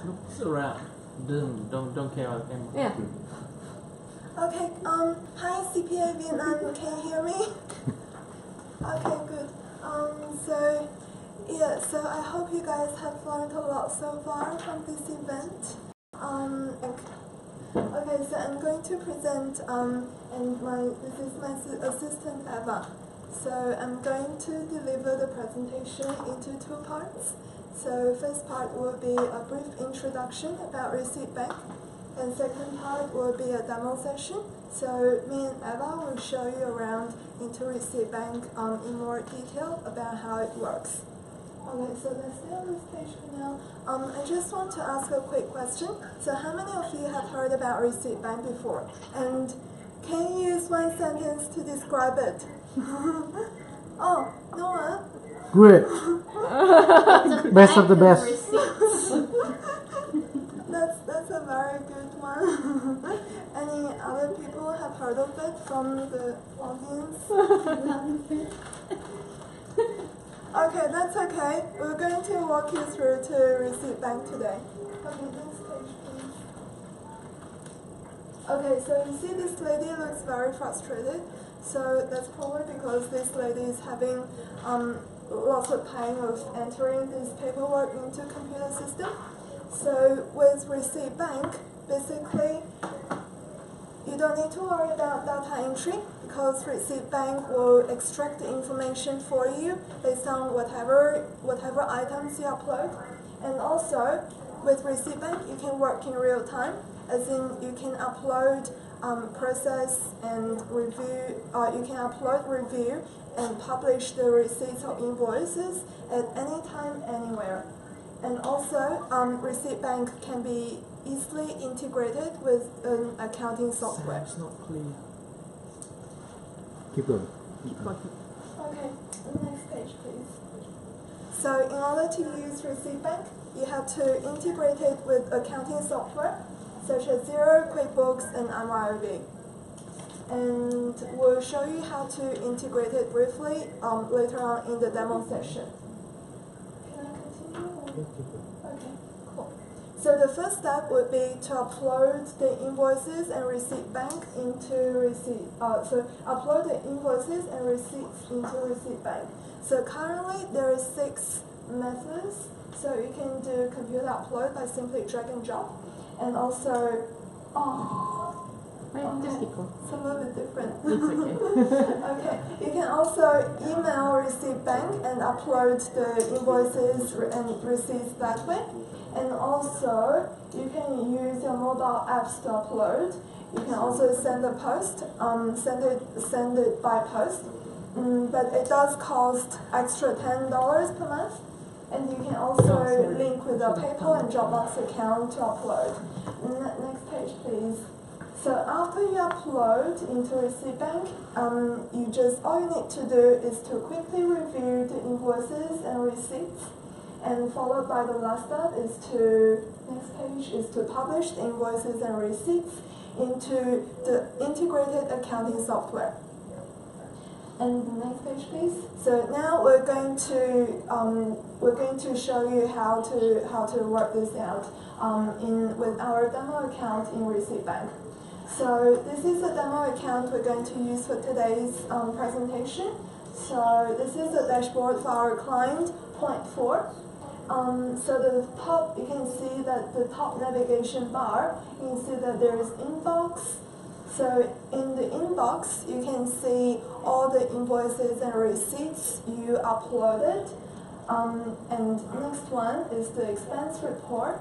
looks around. Don't care about them. Yeah. Okay, hi CPA Vietnam, can you hear me? Okay, good. So I hope you guys have learned a lot so far from this event. Okay, so I'm going to present, and this is my assistant Eva. So I'm going to deliver the presentation into two parts. So first part will be a brief introduction about Receipt Bank, and second part will be a demo session. So me and Eva will show you around into Receipt Bank in more detail about how it works. Okay, so let's stay on this page for now. I just want to ask a quick question. So how many of you have heard about Receipt Bank before? And can you use one sentence to describe it? Oh, no one? Great. Best of the best. That's a very good one. Any other people have heard of it from the audience? Okay, that's okay. We're going to walk you through to Receipt Bank today. Okay, next page, please. Okay, so you see this lady looks very frustrated. So that's probably because this lady is having lots of pain of entering this paperwork into computer system. So with Receipt Bank, basically, you don't need to worry about data entry because Receipt Bank will extract the information for you based on whatever items you upload. And also, with Receipt Bank, you can work in real time, as in you can upload, process and review, you can upload, review, and publish the receipts or invoices at any time, anywhere. And also, Receipt Bank can be easily integrated with an accounting software. It's not clear. Keep going. Okay, next page, please. So in order to use Receipt Bank, you have to integrate it with accounting software, such as Xero, QuickBooks, and MYOB. And we'll show you how to integrate it briefly later on in the demo session. Can I continue? Okay, cool. So the first step would be to upload the invoices and Receipt Bank into Receipt. So upload the invoices and receipts into Receipt Bank. So currently there are 6 methods. So you can do computer upload by simply drag and drop, and also Just keep going. it's a little bit different. It's okay. Okay, you can also email Receipt Bank and upload the invoices and receipts that way. And also, you can use your mobile apps to upload. You can also send a post, send it by post, but it does cost extra $10 per month. And you can also link with a PayPal and Dropbox account to upload. Next page, please. So after you upload into Receipt Bank, all you need to do is to quickly review the invoices and receipts, and followed by the last step next page is to publish the invoices and receipts into the integrated accounting software. And the next page, please. So now we're going to show you how to work this out with our demo account in Receipt Bank. So this is a demo account we're going to use for today's presentation. So this is the dashboard for our client, point 4. So the top, you can see that the top navigation bar, you can see that there is inbox. So in the inbox, you can see all the invoices and receipts you uploaded. And next one is the expense report.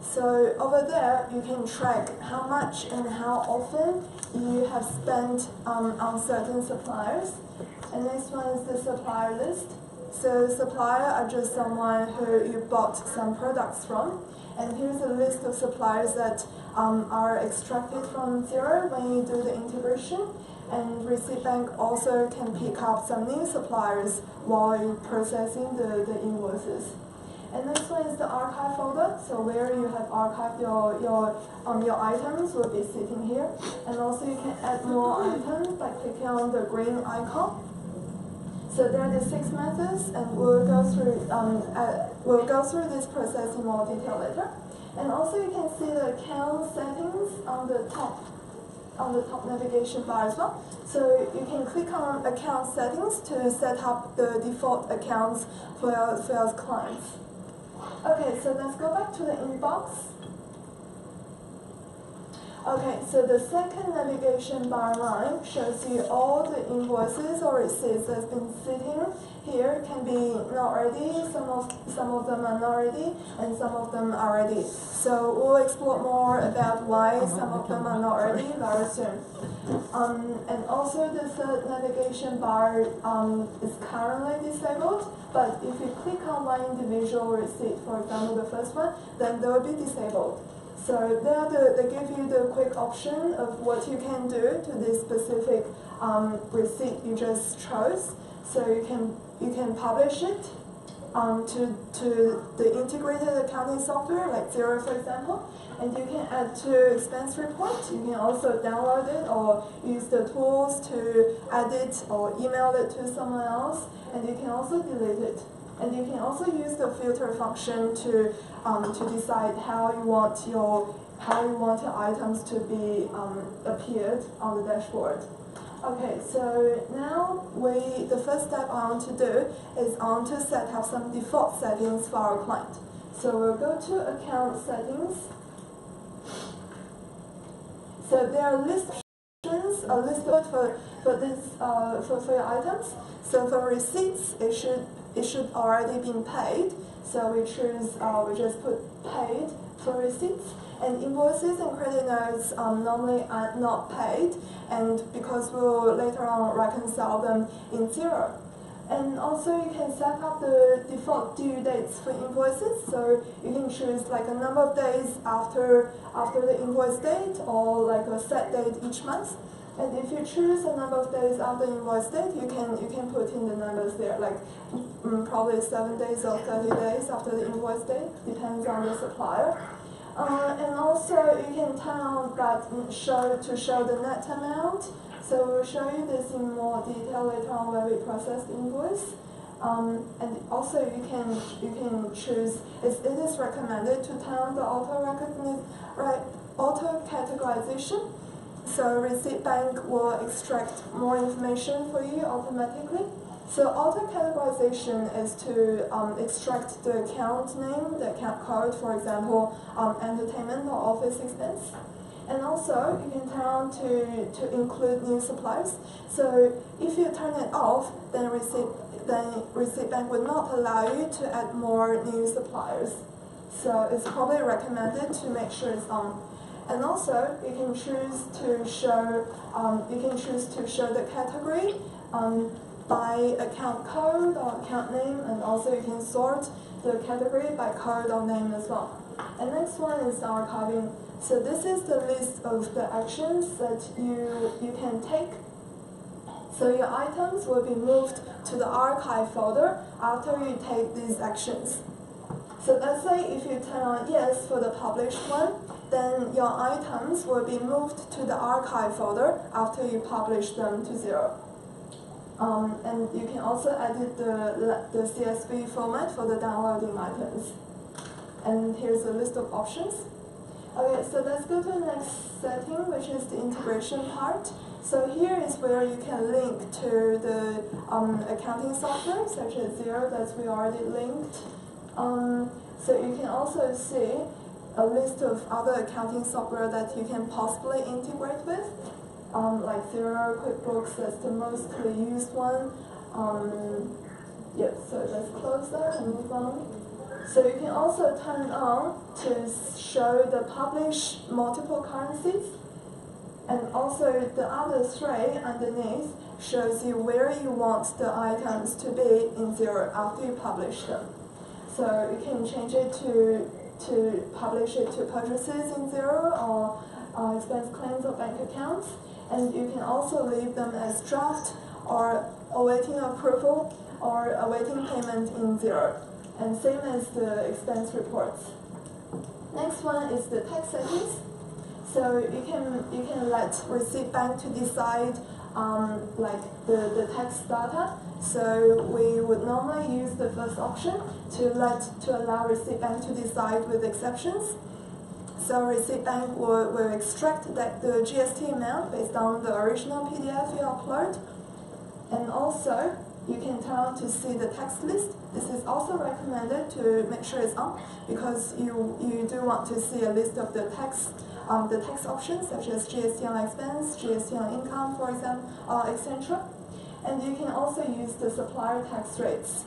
So over there, you can track how much and how often you have spent on certain suppliers. And next one is the supplier list. So supplier are just someone who you bought some products from. And here's a list of suppliers that are extracted from Xero when you do the integration. And Receipt Bank also can pick up some new suppliers while you're processing the invoices. And next one is the archive folder, so where you have archived your items will be sitting here. And also you can add more items by clicking on the green icon. So there are the 6 methods, and we'll go through we'll go through this process in more detail later. And also you can see the account settings on the top navigation bar as well. So you can click on account settings to set up the default accounts for your clients. Okay, so let's go back to the inbox. Okay, so the second navigation bar line shows you all the invoices or receipts that's been sitting here. Can be not ready, some of them are not ready, and some of them are ready. So we'll explore more about why some of them are not ready very soon. And also the third navigation bar is currently disabled, but if you click on one individual receipt, for example the first one, then they will be disabled. So they give you the quick option of what you can do to this specific receipt you just chose. So you can publish it to the integrated accounting software like Xero, for example, and you can add to expense report. You can also download it or use the tools to add it or email it to someone else, and you can also delete it. And you can also use the filter function to decide how you want your items to be appeared on the dashboard. Okay, so now the first step I want to do is I want to set up some default settings for our client. So we'll go to account settings. So there are list options, a list for your items. So for receipts, it should already been paid. So we just put paid for receipts. And invoices and credit notes normally are not paid, and because we'll later on reconcile them in Xero. And also you can set up the default due dates for invoices. So you can choose like a number of days after the invoice date, or like a set date each month. And if you choose a number of days after the invoice date, you can put in the numbers there, like probably 7 days or 30 days after the invoice date, depends on the supplier. And also you can turn on that to show the net amount. So we'll show you this in more detail later on when we process the invoice. And also you can choose, it is recommended to turn on the auto categorization. So Receipt Bank will extract more information for you automatically. So auto categorization is to extract the account name, the account code, for example, entertainment or office expense. And also you can turn on to include new suppliers. So if you turn it off, then Receipt Bank would not allow you to add more new suppliers. So it's probably recommended to make sure it's on. And also you can choose to show the category by account code or account name, and also you can sort the category by code or name as well. And next one is archiving. So this is the list of the actions that you can take. So your items will be moved to the archive folder after you take these actions. So let's say if you turn on yes for the published one, then your items will be moved to the archive folder after you publish them to Xero. And you can also edit the CSV format for the downloading items. And here's a list of options. Okay, so let's go to the next setting, which is the integration part. So here is where you can link to the accounting software, such as Xero that we already linked. So you can also see a list of other accounting software that you can possibly integrate with. Like Xero, QuickBooks, that's the mostly used one. So let's close that and move on. So you can also turn on to show the publish multiple currencies. And also the other three underneath shows you where you want the items to be in Xero after you publish them. So you can change it to publish it to purchases in Xero, or expense claims or bank accounts. And you can also leave them as draft or awaiting approval or awaiting payment in Xero. And same as the expense reports. Next one is the tax settings. So you can let Receipt Bank to decide like the text data. So we would normally use the first option to allow receipt bank to decide with exceptions. So receipt bank will extract the GST amount based on the original PDF you upload. And also, you can turn on to see the text list. This is also recommended to make sure it's on, because you do want to see a list of the text options, such as GST on expense, GST on income, for example, etc. And you can also use the supplier tax rates.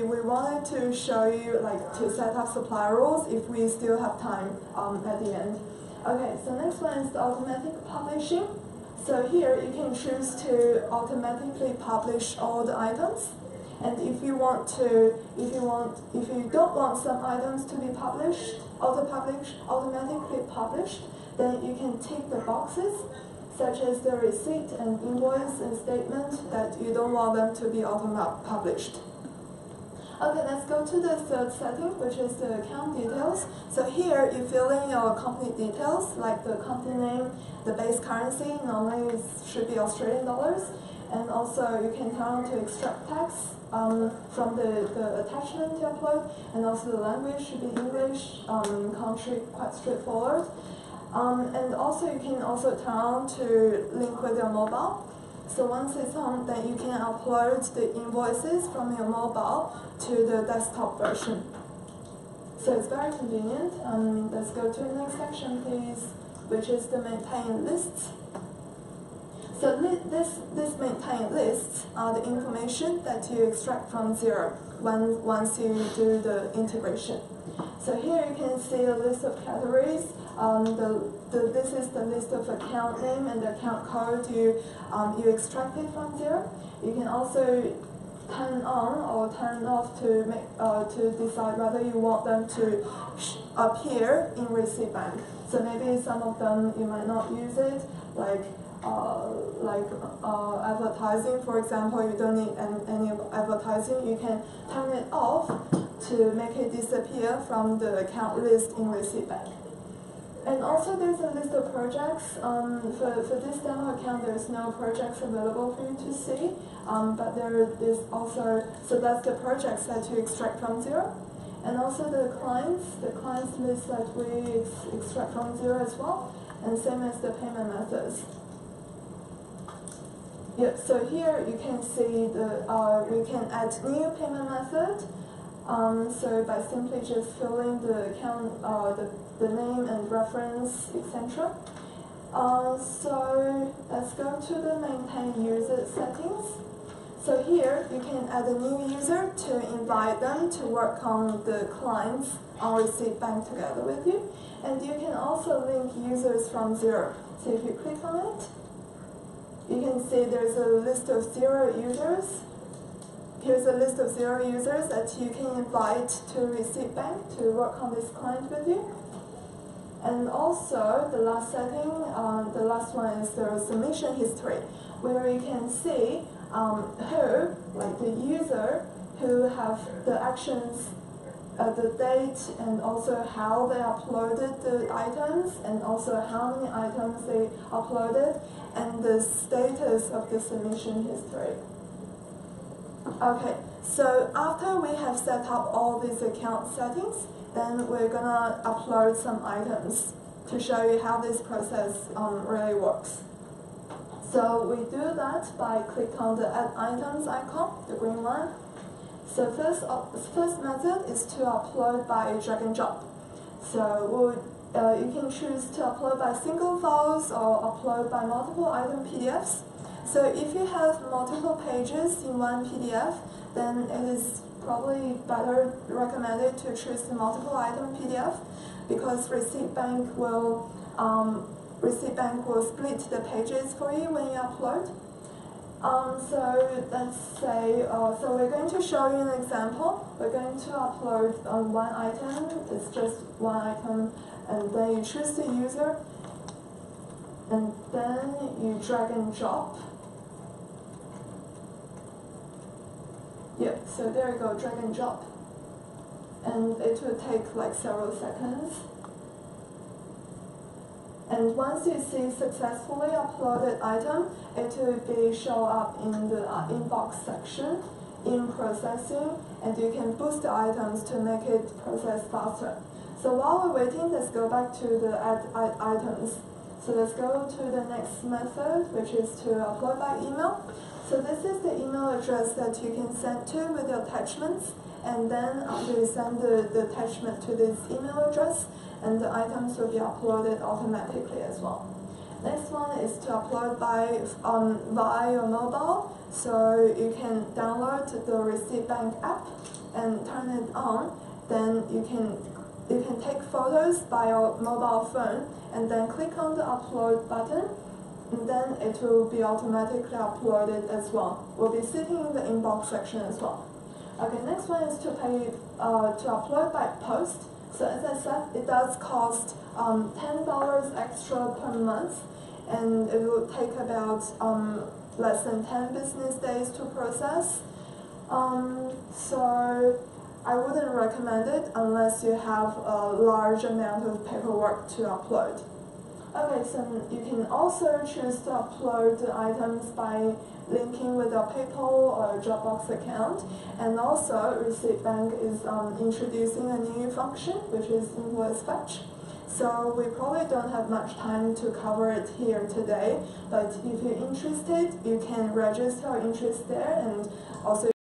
We wanted to show you to set up supplier rules if we still have time at the end. Okay, so next one is the automatic publishing. So here you can choose to automatically publish all the items, and if you don't want some items to be automatically published, then you can tick the boxes, such as the receipt and invoice and statement, that you don't want them to be published. Okay, let's go to the third setting, which is the account details. So here you fill in your company details, like the company name, the base currency, normally should be Australian dollars, and also you can turn on to extract text from the attachment you upload, and also the language should be English, country quite straightforward. And also you can also turn on to link with your mobile. So once it's on, then you can upload the invoices from your mobile to the desktop version. So it's very convenient. Let's go to the next section, please, which is the maintain lists. So this maintain lists are the information that you extract from Xero once you do the integration. So here you can see a list of categories. This is the list of account name and the account code you extracted from Xero. You can also turn on or turn off to decide whether you want them to appear in receipt bank. So maybe some of them you might not use it, like advertising, for example. You don't need any advertising. You can turn it off to make it disappear from the account list in receipt bank. And also there's a list of projects. For this demo account, there's no projects available for you to see, but there is also, so that's the projects that you extract from Xero. And also the clients list that we extract from Xero as well, and same as the payment methods. Yep, so here you can see we can add new payment method. So by simply just filling the account, the name and reference, etc. So let's go to the maintain user settings. So here you can add a new user to invite them to work on the clients on receipt bank together with you. And you can also link users from Xero. So if you click on it, you can see there's a list of Xero users. Here's a list of Xero users that you can invite to receipt bank to work on this client with you. And also the last setting, the last one is the submission history, where you can see the user who have the actions, the date, and also how they uploaded the items, and also how many items they uploaded, and the status of the submission history. Okay, so after we have set up all these account settings, then we're gonna upload some items to show you how this process really works. So we do that by clicking on the Add Items icon, the green one. So first method is to upload by drag and drop. So you can choose to upload by single files or upload by multiple item PDFs. So if you have multiple pages in one PDF, then it is probably better recommended to choose the multiple item PDF, because receipt bank will split the pages for you when you upload. So let's say, so we're going to show you an example. We're going to upload one item. It's just one item, and then you choose the user, and then you drag and drop. Yep, so there you go, drag and drop. And it will take like several seconds. And once you see successfully uploaded item, it will be show up in the inbox section in processing, and you can boost the items to make it process faster. So while we're waiting, let's go back to the add items. So let's go to the next method, which is to upload by email. So this is the email address that you can send to with your attachments, and then after you send the attachment to this email address, and the items will be uploaded automatically as well. Next one is to upload by via your mobile. So you can download the Receipt Bank app and turn it on. Then you can take photos by your mobile phone and then click on the upload button, and then it will be automatically uploaded as well. Will be sitting in the inbox section as well. Okay, next one is to upload by post. So as I said, it does cost $10 extra per month, and it will take about less than 10 business days to process. So I wouldn't recommend it unless you have a large amount of paperwork to upload. Okay, so you can also choose to upload the items by linking with a PayPal or Dropbox account. And also, Receipt Bank is introducing a new function, which is Invoice Fetch. So we probably don't have much time to cover it here today, but if you're interested, you can register your interest there, and also